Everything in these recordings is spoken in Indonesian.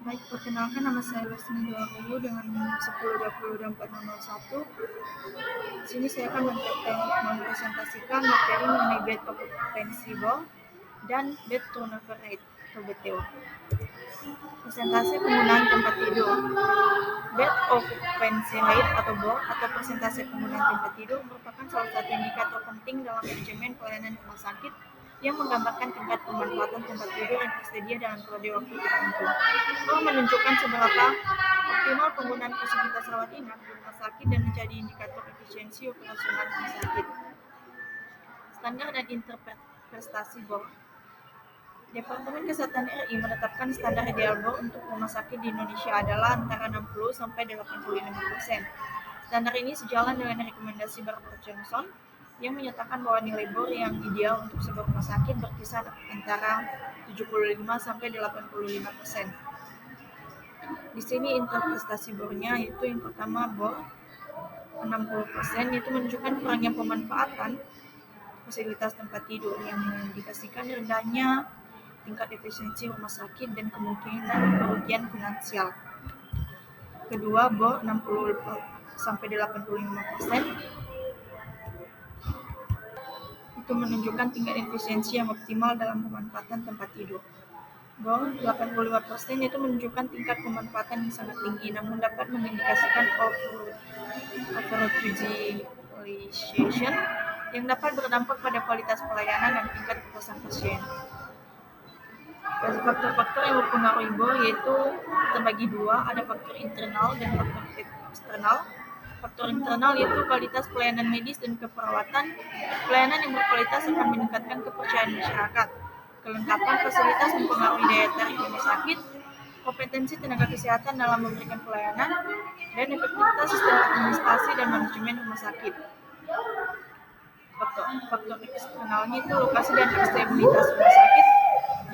Baik, perkenalkan nama saya Lesni Dwaru dengan 1020 dan 4001. Di sini saya akan mempresentasikan materi mengenai bed occupancy bor dan bed turnover rate atau BTO. Persentase penggunaan tempat tidur. Bed occupancy rate atau BOR atau persentase penggunaan tempat tidur merupakan salah satu indikator penting dalam manajemen pelayanan rumah sakit yang menggambarkan tingkat pemanfaatan tempat tidur yang tersedia dalam periode waktu tertentu. BOR menunjukkan seberapa optimal penggunaan fasilitas rawat inap di rumah sakit dan menjadi indikator efisiensi operasional rumah sakit. Standar dan interpretasi BOR. Departemen Kesehatan RI menetapkan standar ideal BOR untuk rumah sakit di Indonesia adalah antara 60-85%. Standar ini sejalan dengan rekomendasi Barbara Johnson yang menyatakan bahwa nilai BOR yang ideal untuk sebuah rumah sakit berkisar antara 75-85%. Di sini interpretasi BOR-nya yaitu yang pertama BOR 60% itu menunjukkan kurangnya pemanfaatan fasilitas tempat tidur yang mengindikasikan rendahnya tingkat efisiensi rumah sakit dan kemungkinan kerugian finansial. Kedua, BOR 60-85% itu menunjukkan tingkat efisiensi yang optimal dalam pemanfaatan tempat tidur. BOR 85% itu menunjukkan tingkat pemanfaatan yang sangat tinggi namun dapat mengindikasikan over-utilization yang dapat berdampak pada kualitas pelayanan dan tingkat kepuasan pasien. Faktor-faktor yang mempengaruhi BOR yaitu terbagi dua, ada faktor internal dan faktor eksternal. Faktor internal yaitu kualitas pelayanan medis dan keperawatan. Pelayanan yang berkualitas akan meningkatkan kepercayaan masyarakat. Kelengkapan fasilitas mempengaruhi daya tarik rumah sakit, kompetensi tenaga kesehatan dalam memberikan pelayanan, dan efektivitas sistem administrasi dan manajemen rumah sakit. Faktor eksternalnya itu lokasi dan aksesibilitas rumah sakit,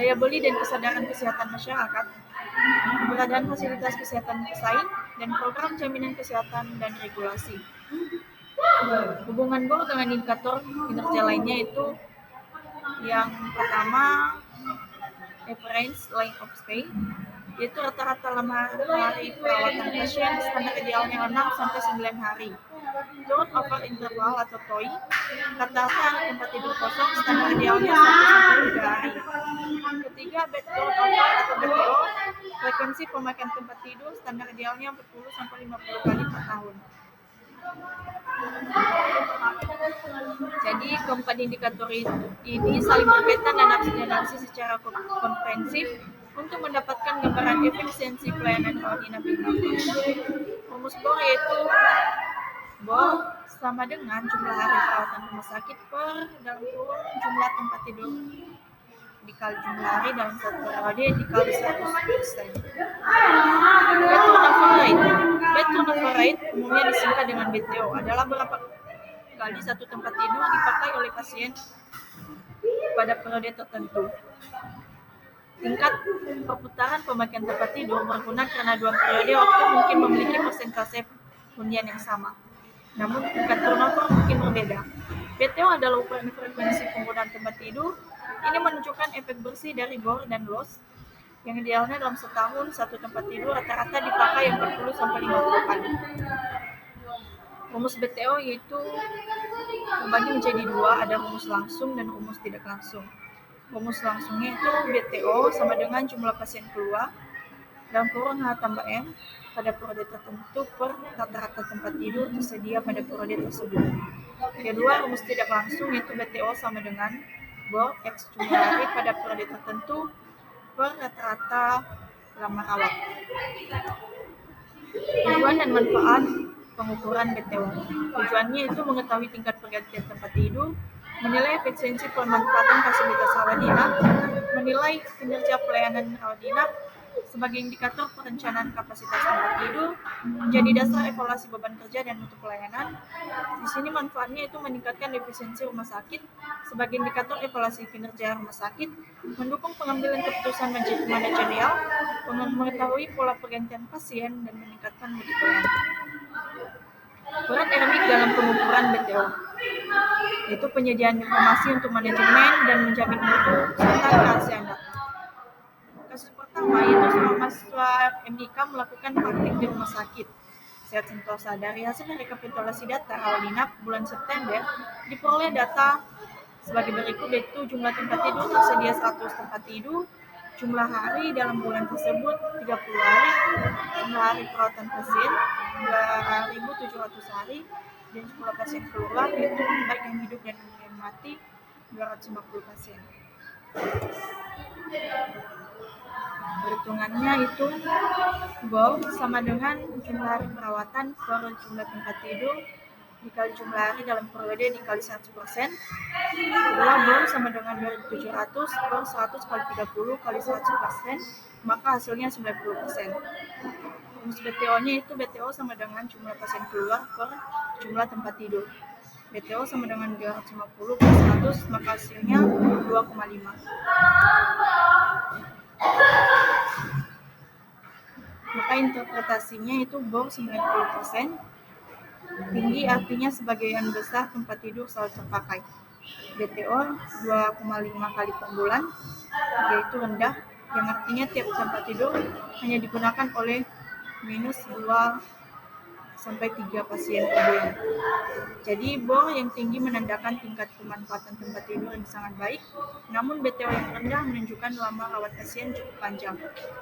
daya beli dan kesadaran kesehatan masyarakat, keberadaan fasilitas kesehatan pesaing, dan program jaminan kesehatan dan regulasi. Hubungan BOR dengan indikator kinerja lainnya itu yang pertama average length of stay, yaitu rata-rata lama hari perawatan pasien, standar idealnya 6-9 hari. Turnover interval atau TOI, rata-rata tempat tidur kosong, standar idealnya 1-3 hari. Ketiga, bed turnover atau BTO, frekuensi pemakaian tempat tidur, standar idealnya 40-50 kali per tahun. Jadi keempat indikator ini saling berkaitan dan harus dianalisis secara komprehensif untuk mendapatkan gambaran efisiensi pelayanan rawat inap di Indonesia. Rumus BOR yaitu BOR sama dengan jumlah hari perawatan rumah sakit per dalam kurung jumlah tempat tidur dikali jumlah hari dalam satu periode dikali 100%. Bed turnover rate umumnya disingkat dengan BTO adalah berapa kali satu tempat tidur dipakai oleh pasien pada periode tertentu. Tingkat perputaran pemakaian tempat tidur berguna karena dua periode waktu mungkin memiliki persentase hunian yang sama, namun tingkat turnover mungkin berbeda. BTO adalah ukuran frekuensi penggunaan tempat tidur. Ini menunjukkan efek bersih dari BOR dan loss. Yang idealnya dalam setahun satu tempat tidur rata-rata dipakai 40-50 kali. Rumus BTO yaitu terbagi menjadi dua, ada rumus langsung dan rumus tidak langsung. Rumus langsungnya itu BTO sama dengan jumlah pasien keluar dalam kurung H tambah M pada periode tertentu per rata-rata tempat tidur tersedia pada periode tersebut. Kedua, rumus tidak langsung yaitu BTO sama dengan BOR X jumlah hari pada periode tertentu per rata-rata lama rawat. Tujuan dan manfaat pengukuran BTO. Tujuannya itu mengetahui tingkat pergantian tempat tidur, menilai efisiensi pemanfaatan fasilitas rawat inap, menilai kinerja pelayanan rawat inap sebagai indikator perencanaan kapasitas tempat tidur, menjadi dasar evaluasi beban kerja dan mutu pelayanan. Di sini manfaatnya itu meningkatkan efisiensi rumah sakit sebagai indikator evaluasi kinerja rumah sakit, mendukung pengambilan keputusan manajerial, mengetahui pola pergantian pasien dan meningkatkan mutu pelayanan. Peran ermik dalam pengukuran BTO yaitu penyediaan informasi untuk manajemen dan menjamin mutu serta kerahasiaan data. Kasus pertama yaitu selama mahasiswa MIK melakukan praktik di rumah sakit Sehat Sentosa. Dari hasil rekapitulasi data rawat inap bulan September, diperoleh data sebagai berikut, yaitu jumlah tempat tidur tersedia 100 tempat tidur, jumlah hari dalam bulan tersebut 30 hari, jumlah hari perawatan pasien 2.700 hari, dan jumlah pasien keluar, yaitu baik yang hidup dan yang mati 250 pasien. Perhitungannya itu BOR sama dengan jumlah hari perawatan per jumlah tempat tidur dikali jumlah hari dalam periode dikali 100%. Kedua, BOR sama dengan 2.700 per 100 kali 30 kali 100%, maka hasilnya 90%. Rumus BTO-nya itu BTO sama dengan jumlah pasien keluar per jumlah tempat tidur. BTO sama dengan 250 per 100, maka hasilnya 2,5. Maka interpretasinya itu BOR 90%, tinggi artinya sebagian besar tempat tidur selalu terpakai. BTO 2,5 kali per bulan, yaitu rendah, yang artinya tiap tempat tidur hanya digunakan oleh minus 2 sampai 3 pasien per bulan. Jadi BOR yang tinggi menandakan tingkat pemanfaatan tempat tidur yang sangat baik, namun BTO yang rendah menunjukkan lama rawat pasien cukup panjang.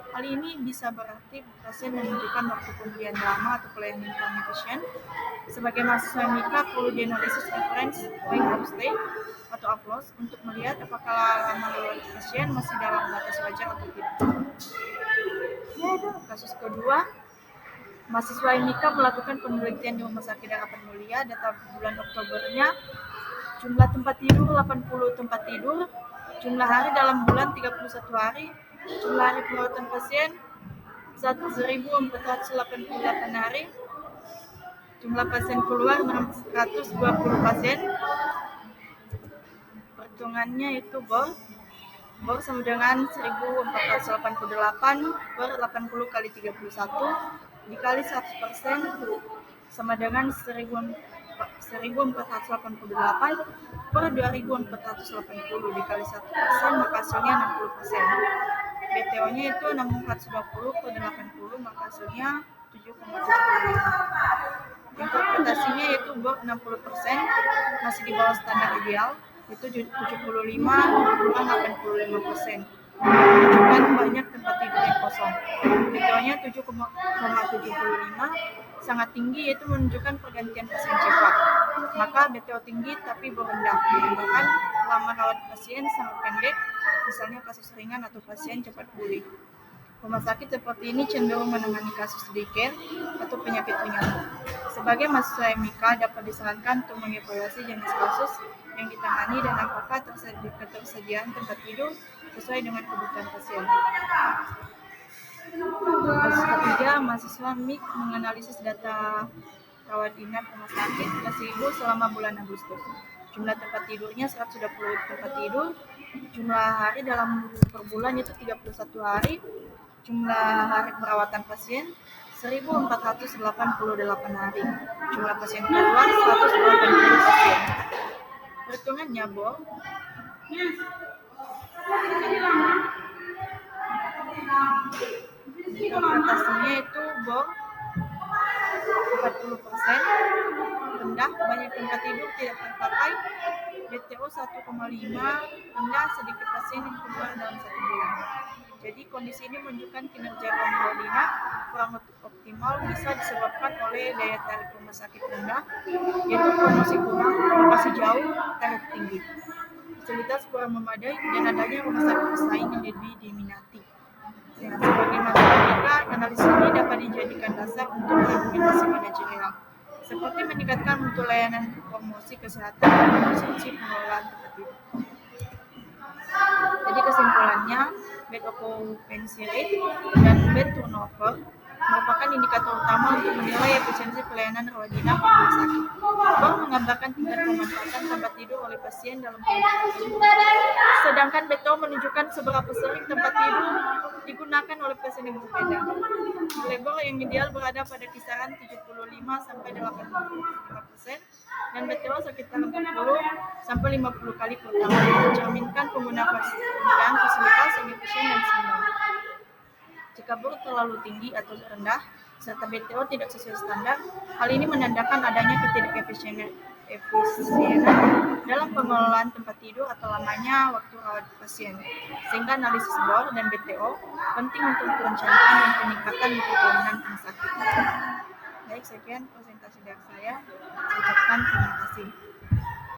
Hal ini bisa berarti pasien menunjukkan waktu pemulihan lama atau pelayanan kurang efisien. Sebagai mahasiswa MIK perlu dianalisis reference length of stay atau AFLOS untuk melihat apakah lama rawat pasien masih dalam batas wajar atau tidak. Kasus kedua, mahasiswa MIK melakukan penelitian di Rumah Sakit Harapan Mulia. Data bulan Oktobernya, jumlah tempat tidur 80 tempat tidur, jumlah hari dalam bulan 31 hari, jumlah hari perawatan pasien 1.488 hari, jumlah pasien keluar 620 pasien. Perhitungannya itu BOR sama dengan 1.488 per 80 kali 31 dikali 100% sama dengan 1.488 per 2.480 dikali 1%, maka hasilnya 60%. BTO-nya itu 620 per 80, maka hasilnya 7,75. Interpretasinya yaitu BOR 60%, masih di bawah standar ideal, itu 75 kurang 85%. Menunjukkan banyak tempat tidur yang kosong. BTO-nya 7,75, sangat tinggi, yaitu menunjukkan pergantian pasien cepat. Maka BTO tinggi tapi BOR rendah, menunjukkan lama rawat pasien sangat pendek, misalnya kasus ringan atau pasien cepat pulih. Rumah sakit seperti ini cenderung menangani kasus daycare atau penyakit ringan. Sebagai mahasiswa MIK dapat disarankan untuk mengevaluasi jenis kasus yang ditangani dan apakah ketersediaan tempat tidur sesuai dengan kebutuhan pasien. Kasus ketiga, mahasiswa MIK menganalisis data rawat inap rumah sakit kelas 1000 selama bulan Agustus. Jumlah tempat tidurnya 120 tempat tidur, jumlah hari dalam per bulan itu 31 hari, jumlah hari perawatan pasien 1.488 hari, jumlah pasien keluar 180 pasien. Perhitungannya BOR interpretasinya itu BOR 40%, rendah, banyak tempat tidur tidak terpakai. BTO 1,5, rendah, sedikit pasien yang keluar dalam 1 bulan. Jadi kondisi ini menunjukkan kinerja rawat inap kurang optimal, bisa disebabkan oleh daya tarik rumah sakit rendah, yaitu promosi kurang, lokasi jauh, tarif tinggi, fasilitas kurang memadai, dan adanya rumah sakit pesaing yang lebih diminati. Sebagai matematika, analisis ini dapat dijadikan dasar untuk rekomendasi manajerial, seperti meningkatkan mutu layanan promosi kesehatan dan efisiensi pengelolaan tempat tidur. Jadi kesimpulannya, bed occupancy rate dan bed turnover merupakan indikator utama untuk menilai efisiensi pelayanan rawat inap di rumah sakit. BOR menggambarkan tingkat pemanfaatan tempat tidur oleh pasien dalam kondisi tidur. Sedangkan BTO menunjukkan seberapa sering tempat tidur digunakan oleh pasien yang berbeda. Nilai BOR yang ideal berada pada kisaran 75 sampai 85% dan BTO sekitar 40 sampai 50 kali per tahun, mencerminkan penggunaan fasilitas yang efisien dan seimbang. Jika BOR terlalu tinggi atau rendah, serta BTO tidak sesuai standar, hal ini menandakan adanya ketidakefisienan dalam pengelolaan tempat tidur atau lamanya waktu rawat pasien. Sehingga analisis BOR dan BTO penting untuk perencanaan dan peningkatan mutu pelayanan rumah sakit. Baik, sekian presentasi dari saya. Saya ucapkan terima kasih.